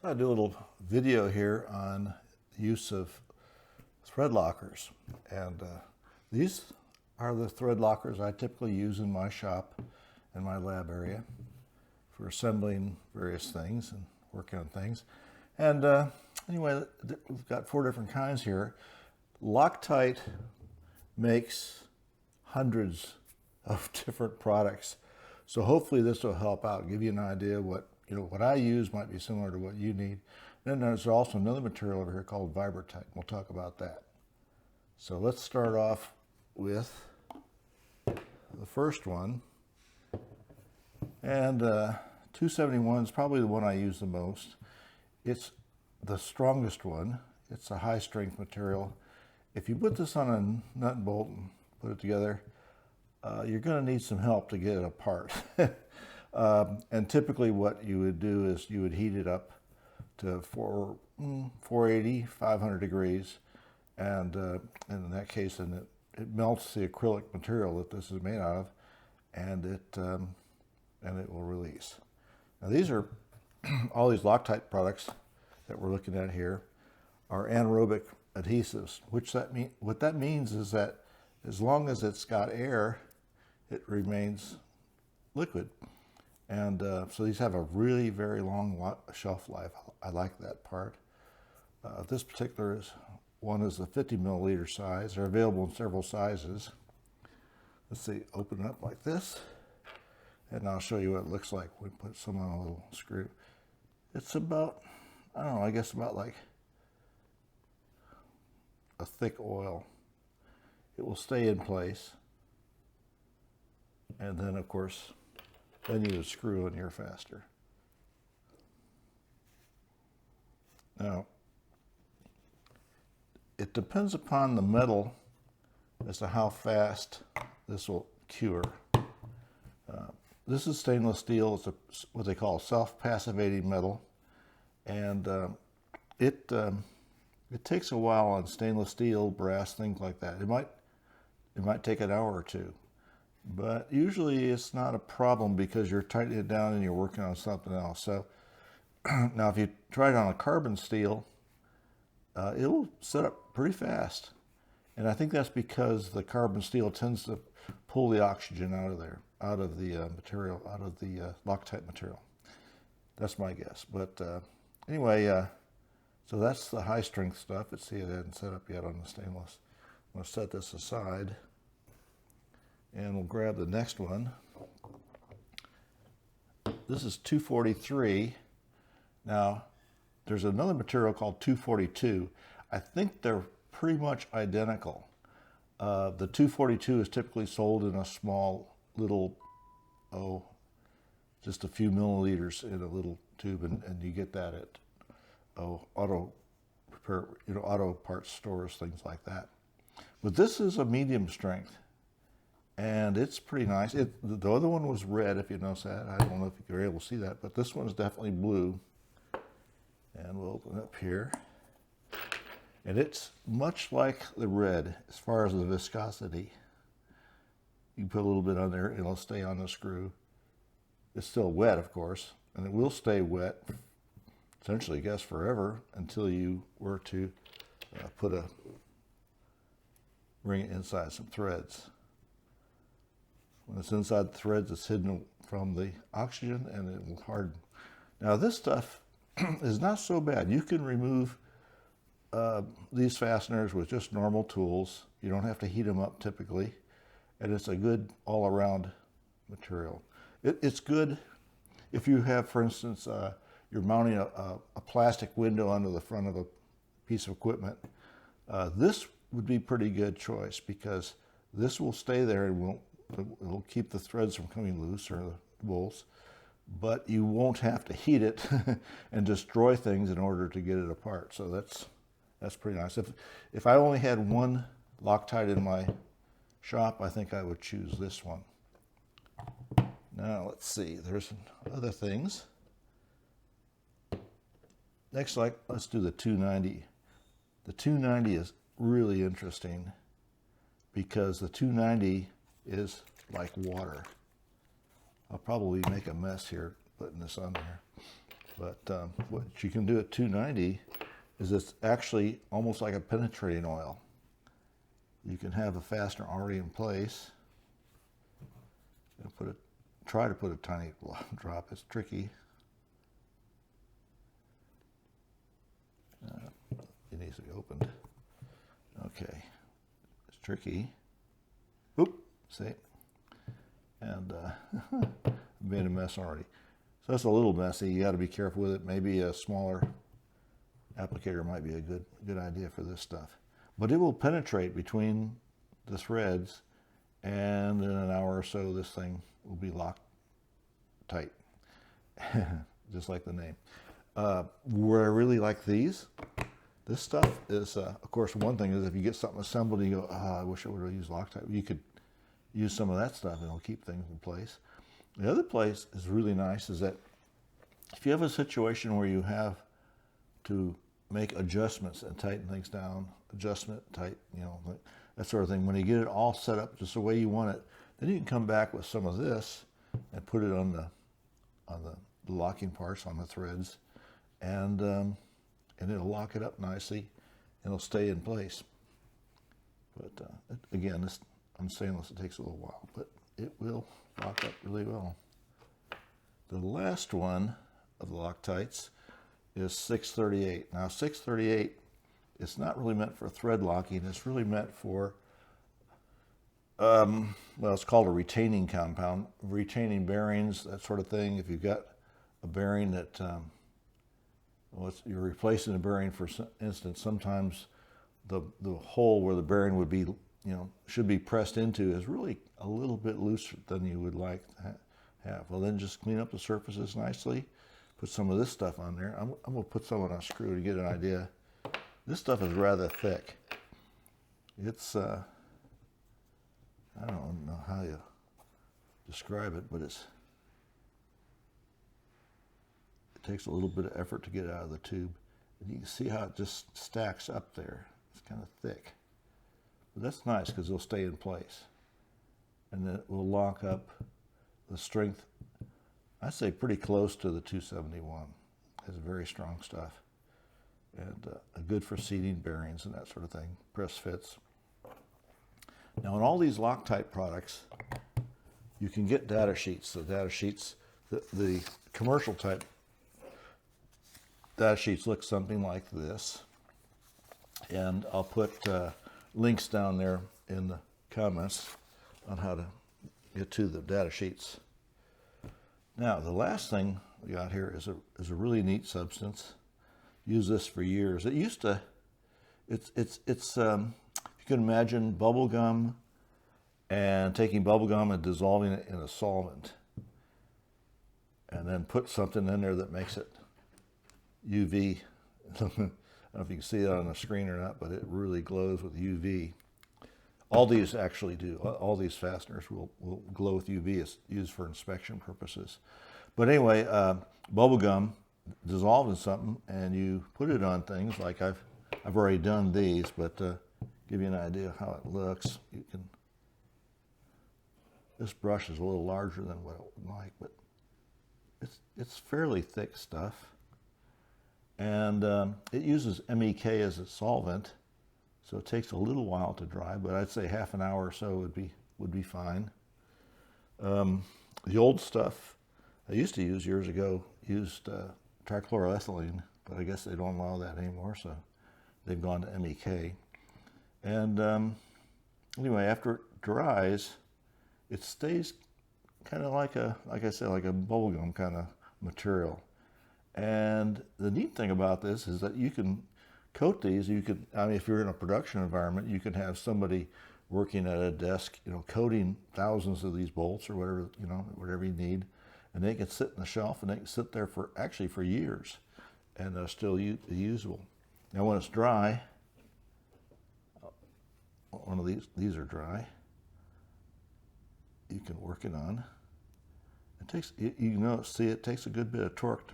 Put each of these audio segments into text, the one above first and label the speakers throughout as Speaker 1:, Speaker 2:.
Speaker 1: I do a little video here on the use of thread lockers, and these are the thread lockers I typically use in my shop and my lab area for assembling various things and working on things. And anyway, we've got 4 different kinds here. Loctite makes hundreds of different products, so hopefully this will help out, give you an idea what I use might be similar to what you need. Then there's also another material over here called Vibra-tite. We'll talk about that. So let's start off with the first one. And 271 is probably the one I use the most. It's the strongest one. It's a high strength material. If you put this on a nut and bolt and put it together, you're going to need some help to get it apart. And typically what you would do is you would heat it up to 480, 500 degrees. And in that case, then it melts the acrylic material that this is made out of, and it will release. Now these are, all these Loctite products that we're looking at here are anaerobic adhesives, what that means is that as long as it's got air, it remains liquid. And so these have a really very long shelf life. I like that part. This particular one is the 50 milliliter size. They're available in several sizes. Let's see, open it up like this, and I'll show you what it looks like. We put some on a little screw. It's about, I don't know, I guess about like a thick oil. It will stay in place. And then, of course, then you would screw in here faster. Now, it depends upon the metal as to how fast this will cure. This is stainless steel. It's what they call self-passivating metal, and it takes a while on stainless steel, brass, things like that. It might take an hour or two. But usually it's not a problem because you're tightening it down and you're working on something else. So now if you try it on a carbon steel, it'll set up pretty fast. And I think that's because the carbon steel tends to pull the oxygen out of there, out of the material, out of the Loctite material. That's my guess. But anyway, so that's the high strength stuff. Let's see, it hadn't set up yet on the stainless. I'm going to set this aside. And we'll grab the next one. This is 243. Now, there's another material called 242. I think they're pretty much identical. The 242 is typically sold in a small little, just a few milliliters in a little tube, and you get that at auto repair, auto parts stores, things like that. But this is a medium strength. And it's pretty nice. The other one was red, if you notice that. I don't know if you're able to see that, but this one is definitely blue. And we'll open it up here. And it's much like the red as far as the viscosity. You can put a little bit on there, and it'll stay on the screw. It's still wet, of course, and it will stay wet, essentially, I guess, forever until you were to bring it inside some threads. When it's inside the threads, it's hidden from the oxygen and it will harden. Now this stuff is not so bad. You can remove these fasteners with just normal tools. You don't have to heat them up typically. And it's a good all-around material. It's good if you have, for instance, you're mounting a plastic window onto the front of a piece of equipment. This would be a pretty good choice because this will stay there and it'll keep the threads from coming loose, or the bolts, but you won't have to heat it and destroy things in order to get it apart. So that's pretty nice. If I only had one Loctite in my shop, I think I would choose this one. Now let's see, there's other things. Next, let's do the 290. The 290 is really interesting because the 290 is like water. I'll probably make a mess here putting this on there. But what you can do at 290 is it's actually almost like a penetrating oil. You can have the fastener already in place. And try to put a tiny drop. It's tricky. It needs to be opened. Okay, it's tricky. Oop, see? And made a mess already. So that's a little messy. You got to be careful with it. Maybe a smaller applicator might be a good idea for this stuff. But it will penetrate between the threads, and in an hour or so, this thing will be locked tight, just like the name. Where I really like this stuff is, of course, one thing is if you get something assembled and you go, I wish I would have used Loctite. You could use some of that stuff and it'll keep things in place. The other place is really nice is that if you have a situation where you have to make adjustments and tighten things down, adjustment, tight, that sort of thing. When you get it all set up just the way you want it, then you can come back with some of this and put it on the locking parts, on the threads, and it'll lock it up nicely and it'll stay in place. But again, this on stainless, it takes a little while, but it will lock up really well. The last one of the Loctites is 638. Now 638, it's not really meant for thread locking. It's really meant for, well, it's called a retaining compound, retaining bearings, that sort of thing. If you've got a bearing that, you're replacing a bearing, for instance, sometimes the hole where the bearing would be, should be pressed into is really a little bit looser than you would like to have. Well, then just clean up the surfaces nicely. Put some of this stuff on there. I'm going to put some on a screw to get an idea. This stuff is rather thick. It's, I don't know how you describe it, but it takes a little bit of effort to get it out of the tube. And you can see how it just stacks up there. It's kind of thick. But that's nice because it'll stay in place. And then it will lock up the strength, I'd say pretty close to the 271. It's very strong stuff. And good for seating bearings and that sort of thing. Press fits. Now in all these Loctite products, you can get data sheets. The data sheets, the commercial type data sheets look something like this. And I'll put links down there in the comments on how to get to the data sheets. Now the last thing we got here is a really neat substance. Use this for years. It used to, it's you can imagine bubble gum and taking bubble gum and dissolving it in a solvent, and then put something in there that makes it UV. I don't know if you can see that on the screen or not, but it really glows with UV. All these actually do. All these fasteners will glow with UV. It's used for inspection purposes. But anyway, bubble gum dissolved in something, and you put it on things like I've already done these, but give you an idea of how it looks. You can. This brush is a little larger than what it would like, but it's fairly thick stuff, and it uses MEK as a solvent, so it takes a little while to dry. But I'd say half an hour or so would be fine. The old stuff I used to use years ago used trichloroethylene, but I guess they don't allow that anymore, so they've gone to MEK. And anyway, after it dries, it stays kind of like I said, like a bubblegum kind of material. And the neat thing about this is that you can coat these. If you're in a production environment, you can have somebody working at a desk, coating thousands of these bolts or whatever you need. And they can sit in the shelf, and they can sit there for years, and they're still usable. Now, when it's dry, one of these are dry. You can work it on. It takes, it takes a good bit of torque to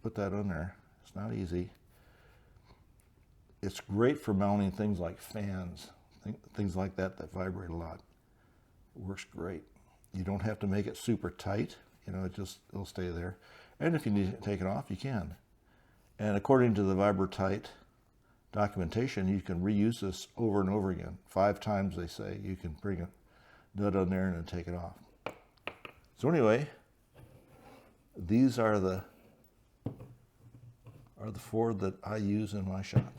Speaker 1: put that on there. It's not easy. It's great for mounting things like fans, things like that vibrate a lot. It works great. You don't have to make it super tight. It'll stay there. And if you need to take it off, you can. And according to the Vibra-tite documentation, you can reuse this over and over again. 5 times, they say. You can bring a nut on there and then take it off. So anyway, these are the 4 that I use in my shop.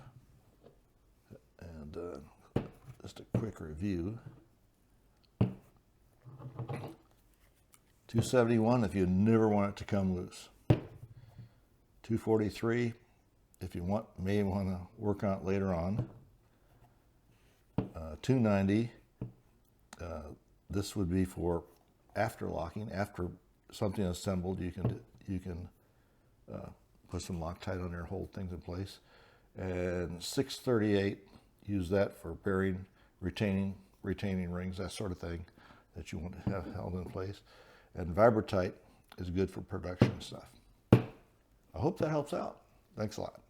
Speaker 1: And just a quick review. 271 if you never want it to come loose. 243 if you may want to work on it later on. 290, this would be for after locking. After something is assembled, you can put some Loctite on there and hold things in place. And 638, use that for bearing, retaining rings, that sort of thing that you want to have held in place. And Vibra-tite is good for production stuff. I hope that helps out. Thanks a lot.